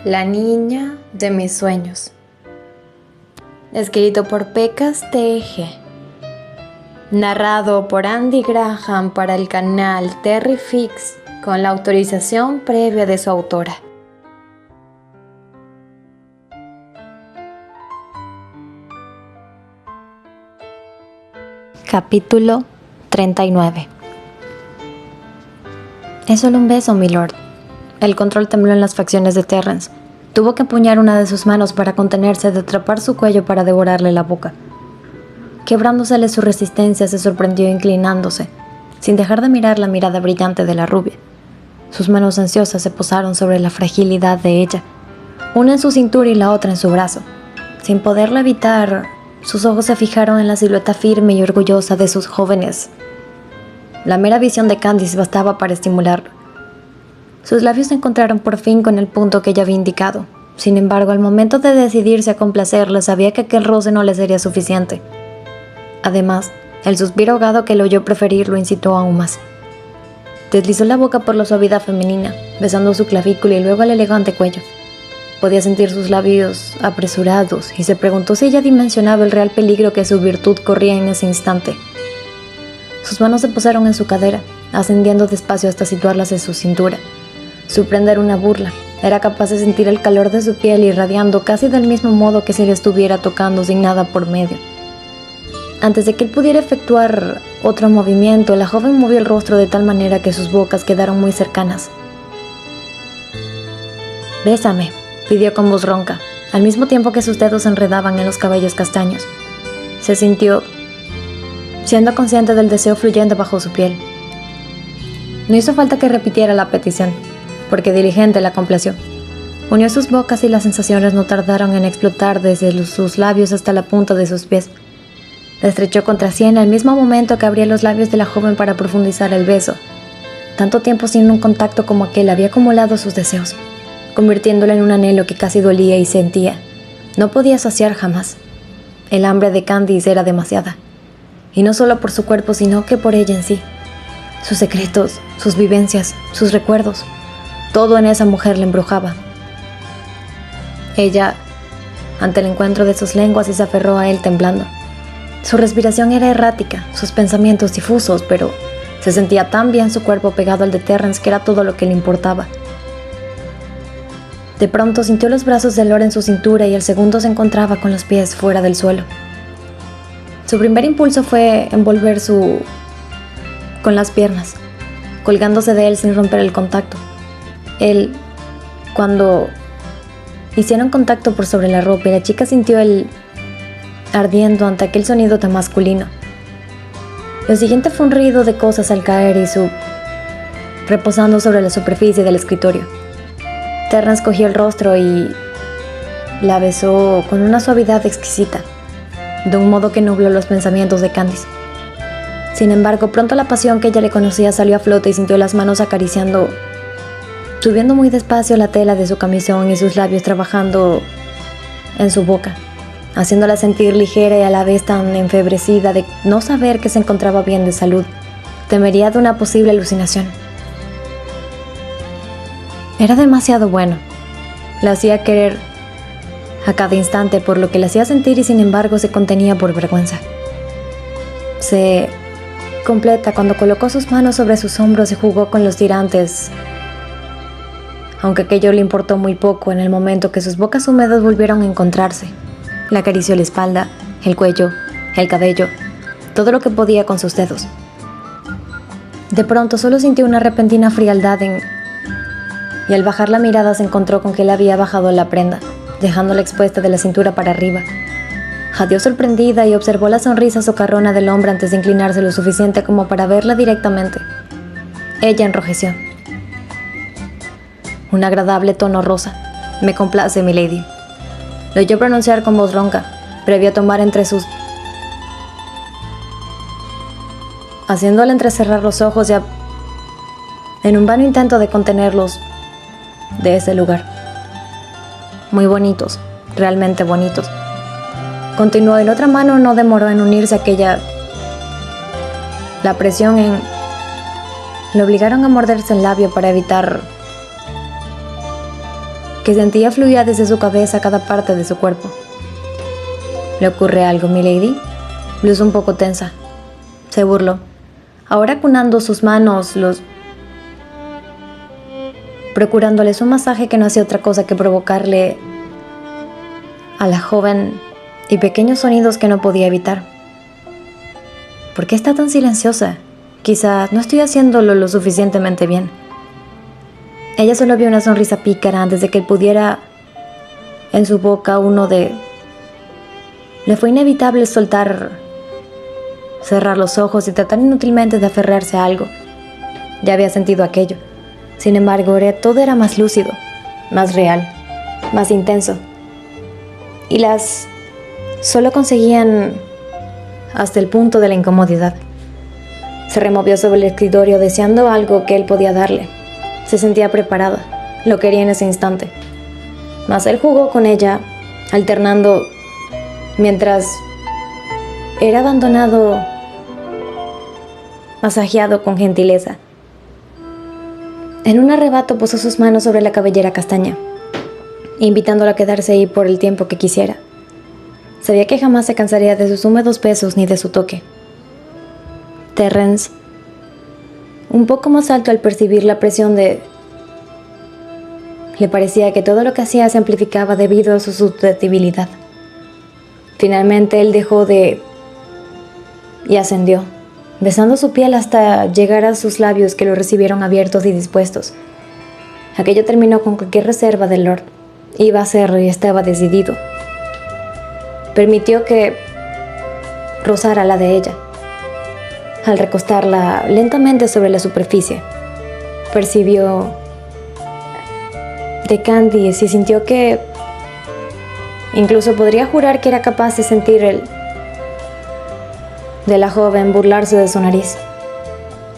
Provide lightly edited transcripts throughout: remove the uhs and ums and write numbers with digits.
La niña de mis sueños. Escrito por Pecas TG. Narrado por Andy Graham para el canal Terrifix con la autorización previa de su autora. Capítulo 39. Es solo un beso, milord. El control tembló en las facciones de Terrence. Tuvo que empuñar una de sus manos para contenerse de atrapar su cuello para devorarle la boca. Quebrándosele su resistencia, se sorprendió inclinándose, sin dejar de mirar la mirada brillante de la rubia. Sus manos ansiosas se posaron sobre la fragilidad de ella, una en su cintura y la otra en su brazo. Sin poderlo evitar, sus ojos se fijaron en la silueta firme y orgullosa de sus jóvenes. La mera visión de Candice bastaba para estimularlo. Sus labios se encontraron por fin con el punto que ella había indicado. Sin embargo, al momento de decidirse a complacerla, sabía que aquel roce no le sería suficiente. Además, el suspiro ahogado que le oyó preferir lo incitó aún más. Deslizó la boca por la suavidad femenina, besando su clavícula y luego el elegante cuello. Podía sentir sus labios apresurados y se preguntó si ella dimensionaba el real peligro que su virtud corría en ese instante. Sus manos se posaron en su cadera, ascendiendo despacio hasta situarlas en su cintura. Su prenda era una burla. Era capaz de sentir el calor de su piel irradiando casi del mismo modo que si le estuviera tocando sin nada por medio. Antes de que él pudiera efectuar otro movimiento, la joven movió el rostro de tal manera que sus bocas quedaron muy cercanas. «Bésame», pidió con voz ronca, al mismo tiempo que sus dedos se enredaban en los cabellos castaños. Se sintió, siendo consciente del deseo fluyendo bajo su piel. No hizo falta que repitiera la petición, porque diligente la complació. Unió sus bocas y las sensaciones no tardaron en explotar desde sus labios hasta la punta de sus pies. La estrechó contra sí en el mismo momento que abría los labios de la joven para profundizar el beso. Tanto tiempo sin un contacto como aquel había acumulado sus deseos, convirtiéndolo en un anhelo que casi dolía y sentía. No podía saciar jamás. El hambre de Candice era demasiada, y no solo por su cuerpo, sino que por ella en sí. Sus secretos, sus vivencias, sus recuerdos. Todo en esa mujer le embrujaba. Ella, ante el encuentro de sus lenguas, se aferró a él temblando. Su respiración era errática, sus pensamientos difusos, pero se sentía tan bien su cuerpo pegado al de Terrence que era todo lo que le importaba. De pronto sintió los brazos de Lore en su cintura y el segundo se encontraba con los pies fuera del suelo. Su primer impulso fue envolver con las piernas, colgándose de él sin romper el contacto. Cuando hicieron contacto por sobre la ropa, la chica sintió el ardiendo ante aquel sonido tan masculino. Lo siguiente fue un ruido de cosas al caer y reposando sobre la superficie del escritorio. Terrence cogió el rostro y la besó con una suavidad exquisita, de un modo que nubló los pensamientos de Candice. Sin embargo, pronto la pasión que ella le conocía salió a flote y sintió las manos acariciando, subiendo muy despacio la tela de su camisón y sus labios trabajando en su boca, haciéndola sentir ligera y a la vez tan enfebrecida de no saber que se encontraba bien de salud. Temería de una posible alucinación. Era demasiado bueno. La hacía querer a cada instante por lo que le hacía sentir y sin embargo se contenía por vergüenza. Se completa cuando colocó sus manos sobre sus hombros y jugó con los tirantes, aunque aquello le importó muy poco en el momento que sus bocas húmedas volvieron a encontrarse. Le acarició la espalda, el cuello, el cabello, todo lo que podía con sus dedos. De pronto solo sintió una repentina frialdad y al bajar la mirada se encontró con que él había bajado la prenda, dejándola expuesta de la cintura para arriba. Jadeó sorprendida y observó la sonrisa socarrona del hombre antes de inclinarse lo suficiente como para verla directamente. Ella enrojeció. Un agradable tono rosa. «Me complace, milady», lo oyó pronunciar con voz ronca, previo a tomar haciéndola entrecerrar los ojos en un vano intento de contenerlos de ese lugar. «Muy bonitos, realmente bonitos», continuó, y la otra mano no demoró en unirse a aquella. La presión le obligaron a morderse el labio para evitar que sentía fluía desde su cabeza a cada parte de su cuerpo. ¿Le ocurre algo, milady? Luce un poco tensa. Se burló, ahora acunando sus manos, procurándoles un masaje que no hacía otra cosa que provocarle a la joven y pequeños sonidos que no podía evitar. ¿Por qué está tan silenciosa? Quizá no estoy haciéndolo lo suficientemente bien. Ella solo vio una sonrisa pícara antes de que él pudiera en su boca uno de... Le fue inevitable cerrar los ojos y tratar inútilmente de aferrarse a algo. Ya había sentido aquello. Sin embargo, todo era más lúcido, más real, más intenso. Y las solo conseguían hasta el punto de la incomodidad. Se removió sobre el escritorio deseando algo que él podía darle. Se sentía preparada, lo quería en ese instante. Mas él jugó con ella, alternando mientras era abandonado, masajeado con gentileza. En un arrebato puso sus manos sobre la cabellera castaña, invitándola a quedarse ahí por el tiempo que quisiera. Sabía que jamás se cansaría de sus húmedos besos ni de su toque. Terrence, un poco más alto al percibir la presión le parecía que todo lo que hacía se amplificaba debido a su susceptibilidad. Finalmente él y ascendió, besando su piel hasta llegar a sus labios que lo recibieron abiertos y dispuestos. Aquello terminó con cualquier reserva del Lord. Iba a hacerlo y estaba decidido. Permitió que rozara la de ella. Al recostarla lentamente sobre la superficie, percibió de Candice y sintió que incluso podría jurar que era capaz de sentir de la joven burlarse de su nariz.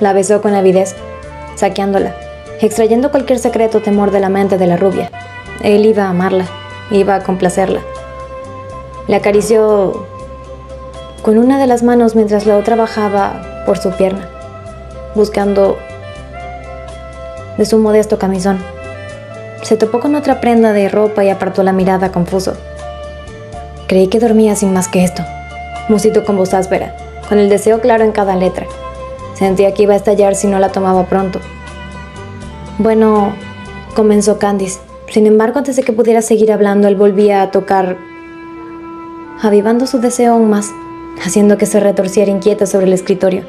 La besó con avidez, saqueándola, extrayendo cualquier secreto temor de la mente de la rubia. Él iba a amarla, iba a complacerla. Le acarició con una de las manos mientras la otra bajaba por su pierna, buscando de su modesto camisón. Se topó con otra prenda de ropa y apartó la mirada confuso. Creí que dormía sin más que esto, musitó con voz áspera, con el deseo claro en cada letra. Sentía que iba a estallar si no la tomaba pronto. Bueno, comenzó Candice. Sin embargo, antes de que pudiera seguir hablando, él volvía a tocar, avivando su deseo aún más, haciendo que se retorciera inquieta sobre el escritorio.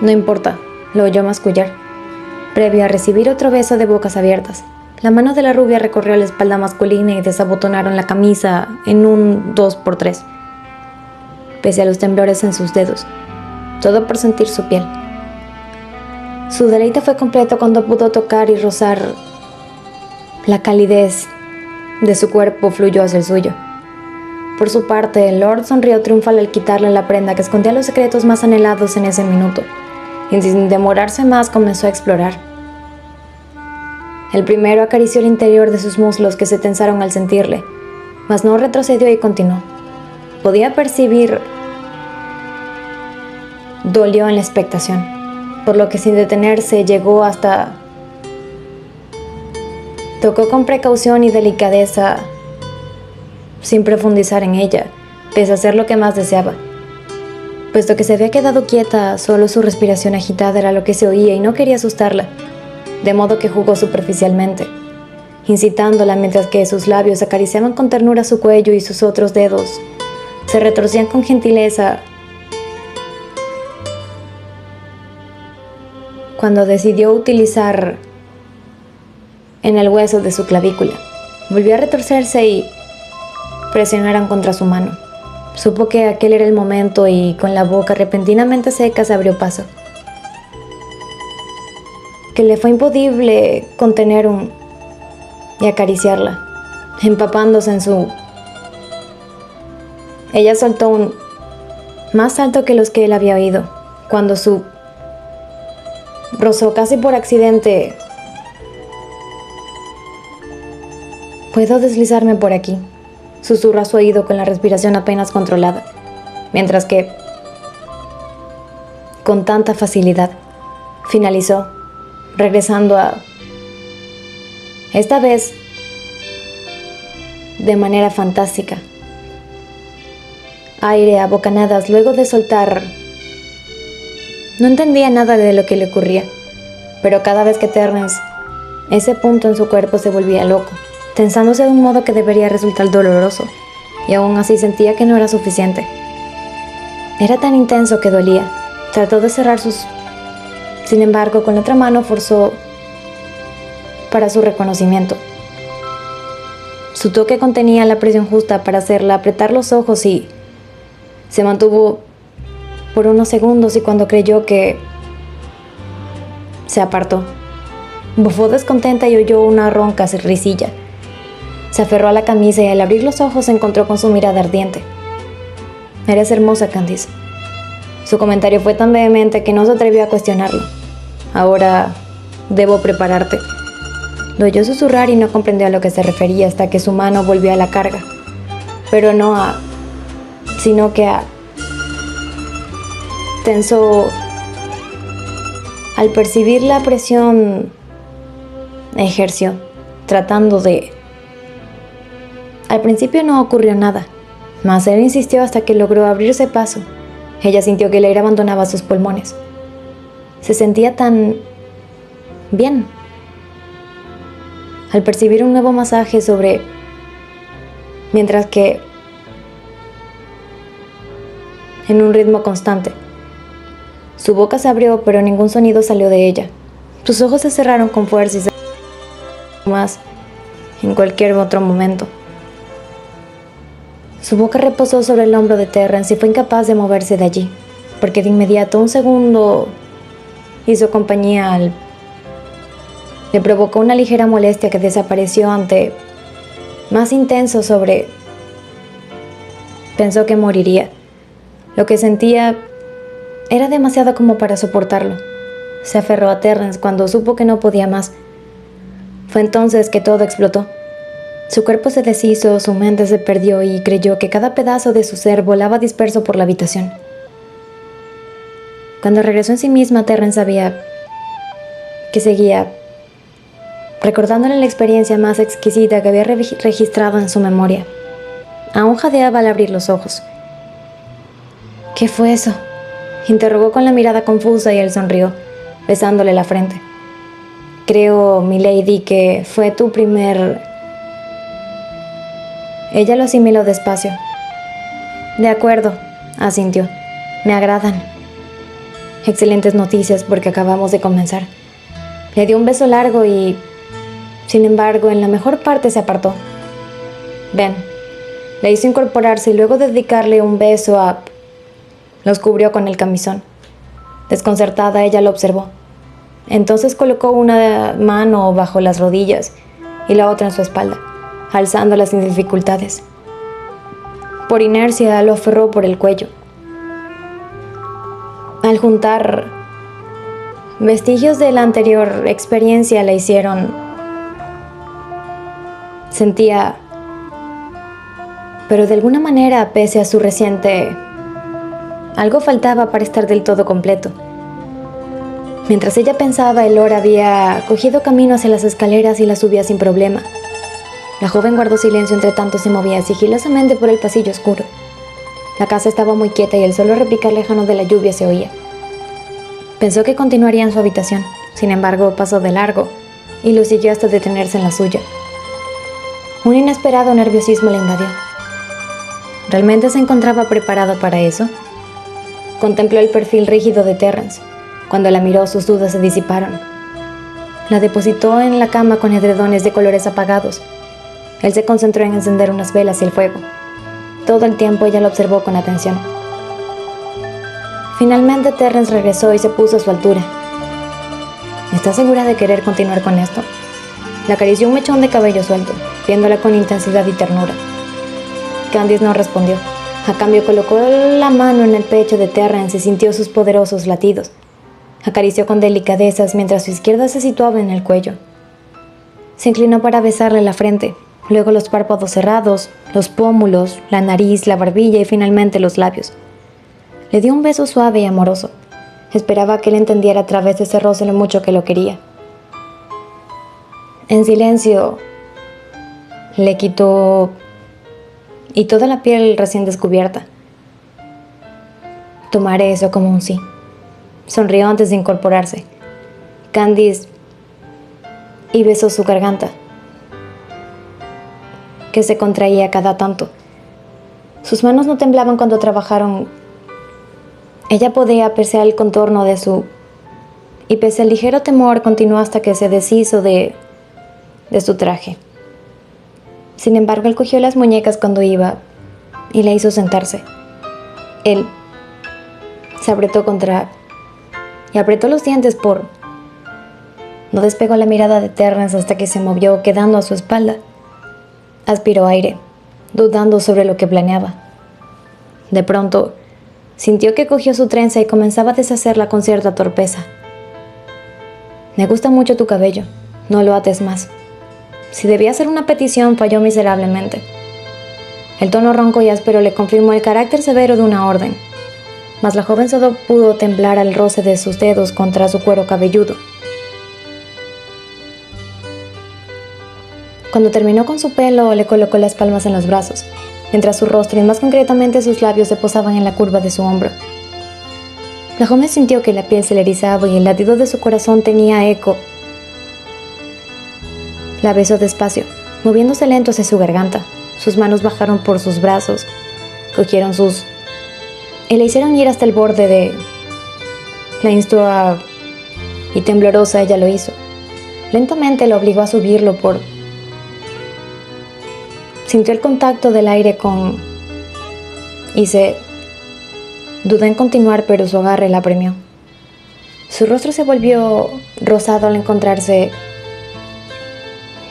No importa, lo oyó mascullar, previo a recibir otro beso de bocas abiertas. La mano de la rubia recorrió la espalda masculina y desabotonaron la camisa en un 2x3, pese a los temblores en sus dedos, todo por sentir su piel. Su deleite fue completo cuando pudo tocar y rozar. La calidez de su cuerpo fluyó hacia el suyo. Por su parte, el Lord sonrió triunfal al quitarle la prenda que escondía los secretos más anhelados en ese minuto, y sin demorarse más comenzó a explorar. El primero acarició el interior de sus muslos que se tensaron al sentirle, mas no retrocedió y continuó. Podía percibir dolió en la expectación, por lo que sin detenerse llegó hasta... Tocó con precaución y delicadeza, sin profundizar en ella, pese a ser lo que más deseaba. Puesto que se había quedado quieta, solo su respiración agitada era lo que se oía y no quería asustarla, de modo que jugó superficialmente, incitándola mientras que sus labios acariciaban con ternura su cuello y sus otros dedos se retorcían con gentileza. Cuando decidió utilizar en el hueso de su clavícula, volvió a retorcerse y presionaron contra su mano. Supo que aquel era el momento y con la boca repentinamente seca se abrió paso. Que le fue imposible contener y acariciarla, empapándose en su... Ella soltó un más alto que los que él había oído, cuando rozó casi por accidente. «Puedo deslizarme por aquí», susurró a su oído con la respiración apenas controlada, mientras que, con tanta facilidad, finalizó, regresando esta vez de manera fantástica. Aire a bocanadas luego de soltar. No entendía nada de lo que le ocurría, pero cada vez que Terrence, ese punto en su cuerpo se volvía loco, tensándose de un modo que debería resultar doloroso, y aún así sentía que no era suficiente. Era tan intenso que dolía. Trató de cerrar sus... Sin embargo, con la otra mano forzó para su reconocimiento. Su toque contenía la presión justa para hacerla apretar los ojos y se mantuvo por unos segundos, y cuando creyó que se apartó, bufó descontenta y oyó una ronca risilla. Se aferró a la camisa y al abrir los ojos se encontró con su mirada ardiente. Eres hermosa, Candice. Su comentario fue tan vehemente que no se atrevió a cuestionarlo. Ahora debo prepararte. Lo oyó susurrar y no comprendió a lo que se refería hasta que su mano volvió a la carga. Pero no a... sino que a... Tensó. Al percibir la presión, ejerció, tratando de... Al principio no ocurrió nada, mas él insistió hasta que logró abrirse paso. Ella sintió que el aire abandonaba sus pulmones. Se sentía tan... bien. Al percibir un nuevo masaje sobre... mientras que... en un ritmo constante. Su boca se abrió, pero ningún sonido salió de ella. Sus ojos se cerraron con fuerza y se... más en cualquier otro momento. Su boca reposó sobre el hombro de Terrence y fue incapaz de moverse de allí, porque de inmediato un segundo hizo compañía al... Le provocó una ligera molestia que desapareció ante... más intenso sobre... Pensó que moriría. Lo que sentía era demasiado como para soportarlo. Se aferró a Terrence cuando supo que no podía más. Fue entonces que todo explotó. Su cuerpo se deshizo, su mente se perdió y creyó que cada pedazo de su ser volaba disperso por la habitación. Cuando regresó en sí misma, Terrence sabía que seguía recordándole la experiencia más exquisita que había registrado en su memoria. Aún jadeaba al abrir los ojos. ¿Qué fue eso?, interrogó con la mirada confusa y él sonrió, besándole la frente. Creo, milady, que fue tu primer... Ella lo asimiló despacio. De acuerdo, asintió. Me agradan. Excelentes noticias porque acabamos de comenzar. Le dio un beso largo y, sin embargo, en la mejor parte se apartó. Ven. Le hizo incorporarse y luego de dedicarle un beso a... Los cubrió con el camisón. Desconcertada, ella lo observó. Entonces colocó una mano bajo las rodillas y la otra en su espalda, alzándola sin dificultades. Por inercia lo aferró por el cuello. Al juntar vestigios de la anterior experiencia le hicieron... Sentía... Pero de alguna manera, pese a su reciente... Algo faltaba para estar del todo completo. Mientras ella pensaba, el Lord había cogido camino hacia las escaleras y las subía sin problema. La joven guardó silencio, entre tanto se movía sigilosamente por el pasillo oscuro. La casa estaba muy quieta y el solo repicar lejano de la lluvia se oía. Pensó que continuaría en su habitación, sin embargo pasó de largo y lo siguió hasta detenerse en la suya. Un inesperado nerviosismo le invadió. ¿Realmente se encontraba preparado para eso? Contempló el perfil rígido de Terrence. Cuando la miró, sus dudas se disiparon. La depositó en la cama con edredones de colores apagados. Él se concentró en encender unas velas y el fuego. Todo el tiempo ella lo observó con atención. Finalmente Terrence regresó y se puso a su altura. ¿Estás segura de querer continuar con esto? Le acarició un mechón de cabello suelto, viéndola con intensidad y ternura. Candice no respondió. A cambio, colocó la mano en el pecho de Terrence y sintió sus poderosos latidos. Acarició con delicadezas mientras su izquierda se situaba en el cuello. Se inclinó para besarle la frente, luego los párpados cerrados, los pómulos, la nariz, la barbilla y finalmente los labios. Le dio un beso suave y amoroso. Esperaba que él entendiera a través de ese roce lo mucho que lo quería. En silencio, le quitó y toda la piel recién descubierta. Tomaré eso como un sí. Sonrió antes de incorporarse. Candice y besó su garganta, que se contraía cada tanto. Sus manos no temblaban cuando trabajaron. Ella podía apreciar el contorno de su... Y pese al ligero temor, continuó hasta que se deshizo de su traje. Sin embargo, él cogió las muñecas cuando iba y la hizo sentarse. Él se apretó y apretó los dientes por... No despegó la mirada de Terrence hasta que se movió, quedando a su espalda. Aspiró aire, dudando sobre lo que planeaba. De pronto, sintió que cogió su trenza y comenzaba a deshacerla con cierta torpeza. Me gusta mucho tu cabello, no lo ates más. Si debía hacer una petición, falló miserablemente. El tono ronco y áspero le confirmó el carácter severo de una orden, mas la joven solo pudo temblar al roce de sus dedos contra su cuero cabelludo. Cuando terminó con su pelo, le colocó las palmas en los brazos, mientras su rostro y más concretamente sus labios se posaban en la curva de su hombro. La joven sintió que la piel se le erizaba y el latido de su corazón tenía eco. La besó despacio, moviéndose lento hacia su garganta. Sus manos bajaron por sus brazos, cogieron sus... y le hicieron ir hasta el borde de... La instó a... y temblorosa ella lo hizo. Lentamente lo obligó a subirlo por... Sintió el contacto del aire con... y se... Dudó en continuar, pero su agarre la apremió. Su rostro se volvió rosado al encontrarse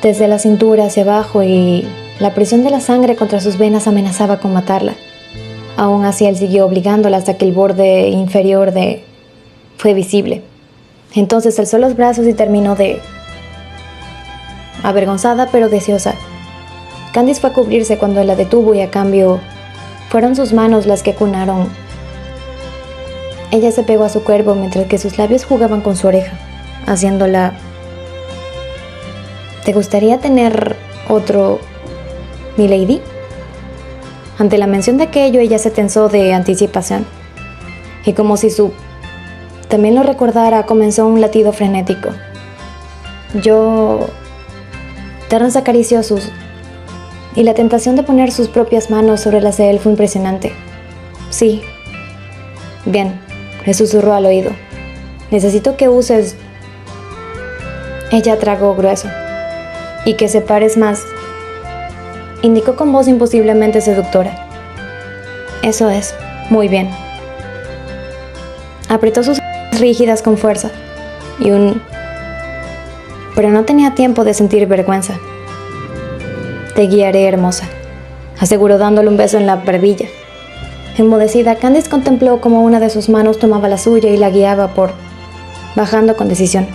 desde la cintura hacia abajo y la presión de la sangre contra sus venas amenazaba con matarla. Aún así, él siguió obligándola hasta que el borde inferior fue visible. Entonces alzó los brazos y terminó de... Avergonzada pero deseosa, Candice fue a cubrirse cuando él la detuvo y a cambio fueron sus manos las que acunaron. Ella se pegó a su cuerpo mientras que sus labios jugaban con su oreja, haciéndola... ¿Te gustaría tener otro, mi lady? Ante la mención de aquello, ella se tensó de anticipación, y como si también lo recordara, comenzó un latido frenético. Terrence acarició y la tentación de poner sus propias manos sobre las de él fue impresionante. Sí. Bien, le susurró al oído. Necesito que uses... Ella tragó grueso. Y que separes más, indicó con voz imposiblemente seductora. Eso es, muy bien. Apretó sus rígidas con fuerza pero no tenía tiempo de sentir vergüenza. Te guiaré, hermosa, aseguró dándole un beso en la barbilla. Enmudecida, Candice contempló cómo una de sus manos tomaba la suya y la guiaba bajando con decisión.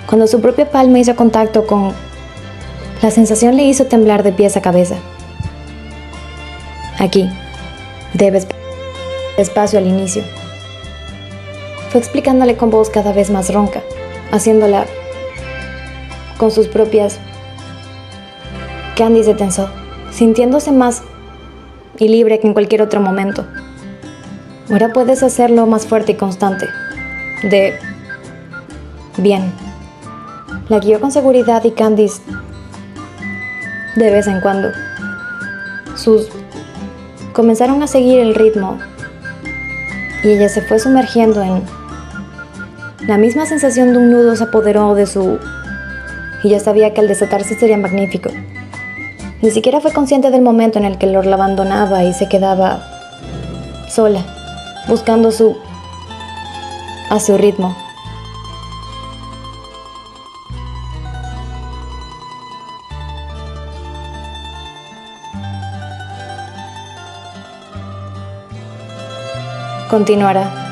Cuando su propia palma hizo contacto con... La sensación le hizo temblar de pies a cabeza. Aquí, debes... Despacio al inicio. Fue explicándole con voz cada vez más ronca, haciéndola con sus propias... Candice se tensó, sintiéndose más y libre que en cualquier otro momento. Ahora puedes hacerlo más fuerte y constante. Bien. La guió con seguridad y Candice, de vez en cuando, comenzaron a seguir el ritmo y ella se fue sumergiendo en... La misma sensación de un nudo se apoderó de y ya sabía que al desatarse sería magnífico. Ni siquiera fue consciente del momento en el que Lord la abandonaba y se quedaba sola, buscando a su ritmo. Continuará.